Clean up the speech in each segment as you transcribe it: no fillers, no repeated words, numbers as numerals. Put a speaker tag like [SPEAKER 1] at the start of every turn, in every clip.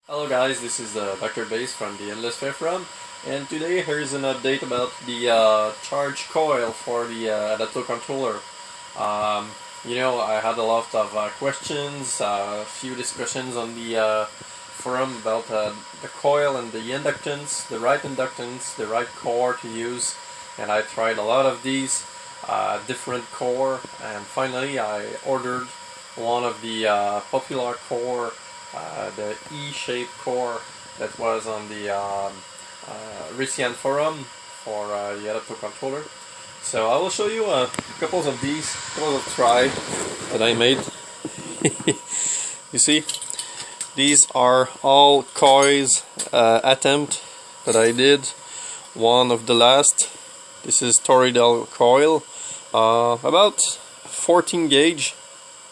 [SPEAKER 1] Hello guys, this is Doctorbass from the Endless Fair From, and today here's an update about the charge coil for the Adaptto controller. I had a lot of questions, a few discussions on the forum about the coil and the inductance, the right core to use, and I tried a lot of these different core, and finally I ordered one of the popular core, the E-shaped core that was on the Russian forum for the Adaptto controller. So I will show you a couple of these, couple of try that I made. You see, these are all coils attempt that I did. One of the last. This is Toridel coil, about 14 gauge,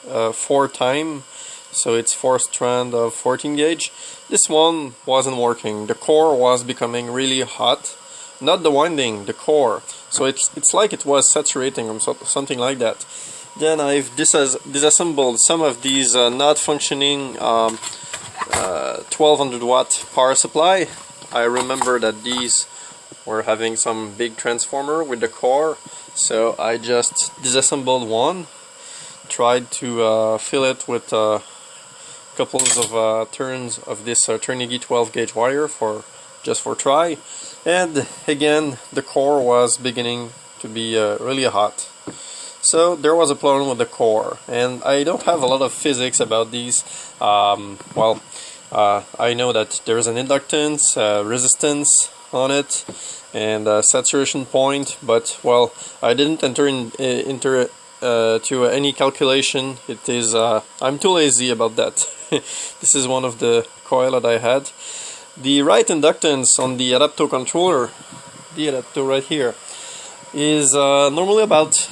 [SPEAKER 1] 4 time. So it's 4 strand of 14 gauge. This one wasn't working. The core was becoming really hot. Not the winding, the core. So it's like it was saturating or something like that. Then I've disassembled some of these not functioning 1200 watt power supply. I remember that these were having some big transformer with the core. So I just disassembled one. Tried to fill it with couples of turns of this Carnegie 12 gauge wire just for try, and again the core was beginning to be really hot. So there was a problem with the core, and I don't have a lot of physics about these. I know that there's an inductance, resistance on it, and a saturation point, but well, I didn't enter to any calculation. It is I'm too lazy about that. This is one of the coil that I had. The right inductance on the Adaptto controller, the Adaptto right here, is normally about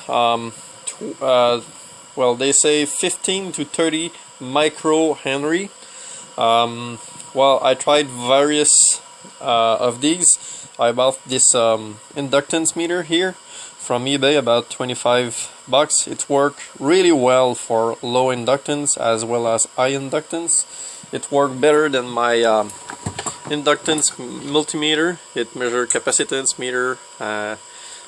[SPEAKER 1] they say 15 to 30 microhenry. Well, I tried various of these. I bought this inductance meter here from eBay, about 25 bucks. It worked really well for low inductance as well as high inductance. It worked better than my inductance multimeter. It measured capacitance meter,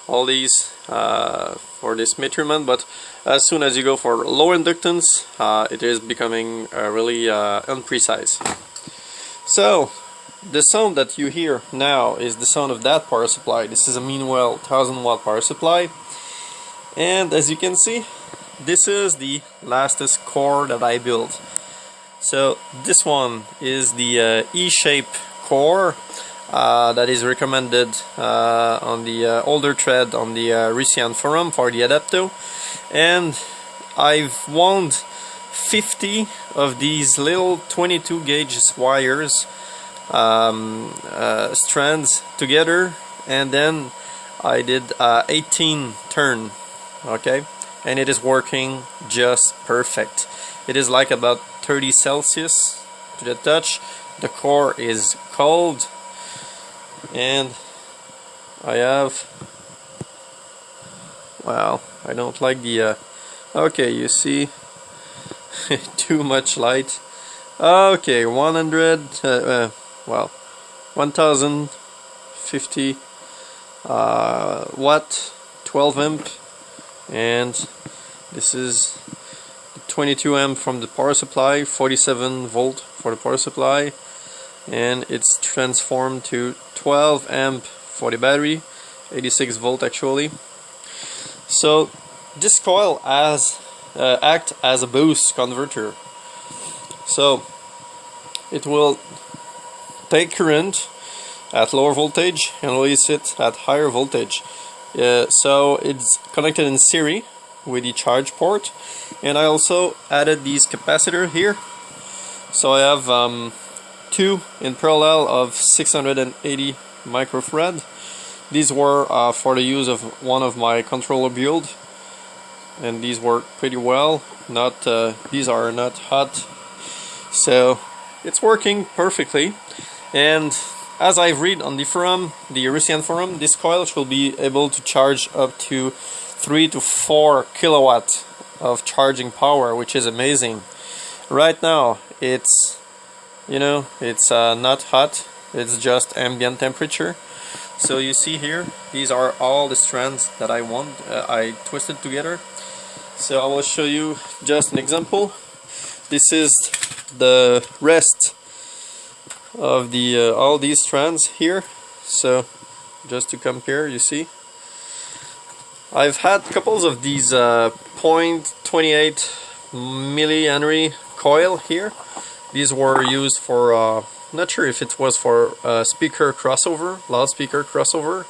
[SPEAKER 1] all these for this measurement, but as soon as you go for low inductance, it is becoming really unprecise. So the sound that you hear now is the sound of that power supply. This is a Meanwell 1000 watt power supply, and as you can see, this is the lastest core that I built. So this one is the E-shape core that is recommended on the older thread on the Russian forum for the Adaptto, and I've wound 50 of these little 22 gauge wires, strands together, and then I did 18 turn, okay, and it is working just perfect. It is like about 30 Celsius to the touch. The core is cold, and I have, well, I don't like the okay, you see, too much light. Okay, 1050 watt, 12 amp, and this is 22 amp from the power supply, 47 volt for the power supply, and it's transformed to 12 amp for the battery, 86 volt actually. So this coil act as a boost converter. So it will take current at lower voltage and release it at higher voltage. So it's connected in series with the charge port, and I also added these capacitor here. So I have 2 in parallel of 680 microfarad. These were for the use of one of my controller build, and these work pretty well. These are not hot, so it's working perfectly. And as I've read on the forum, the Russian forum, this coil should be able to charge up to 3 to 4 kilowatt of charging power, which is amazing. Right now it's You know, it's not hot, it's just ambient temperature. So you see here, these are all the strands that I twisted together. So I will show you just an example. This is the rest of the all these strands here. So just to compare, you see, I've had couples of these 0.28 millihenry coil here. These were used for not sure if it was for speaker crossover, loudspeaker crossover.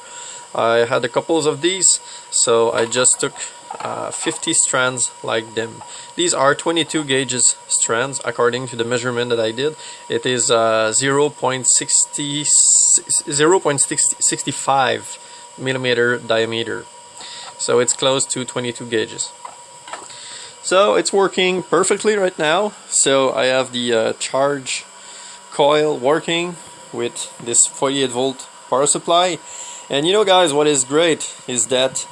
[SPEAKER 1] I had a couple of these, so I just took 50 strands like them. These are 22 gauges strands according to the measurement that I did. It is 0.65 millimeter diameter, so it's close to 22 gauges. So it's working perfectly right now. So I have the charge coil working with this 48 volt power supply. And you know guys, what is great is that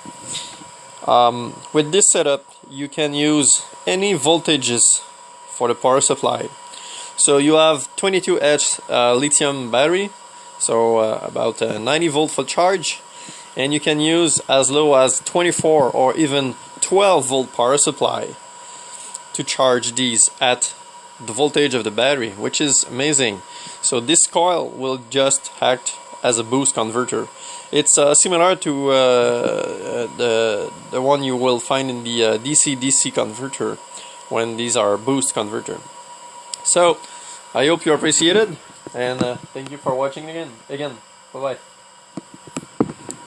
[SPEAKER 1] with this setup you can use any voltages for the power supply. So you have 22H lithium battery, so about 90 volt for charge, and you can use as low as 24 or even 12 volt power supply to charge these at the voltage of the battery, which is amazing. So this coil will just act as a boost converter. It's similar to the one you will find in the DC-DC converter when these are boost converter. So I hope you appreciate it, and thank you for watching again. Bye bye.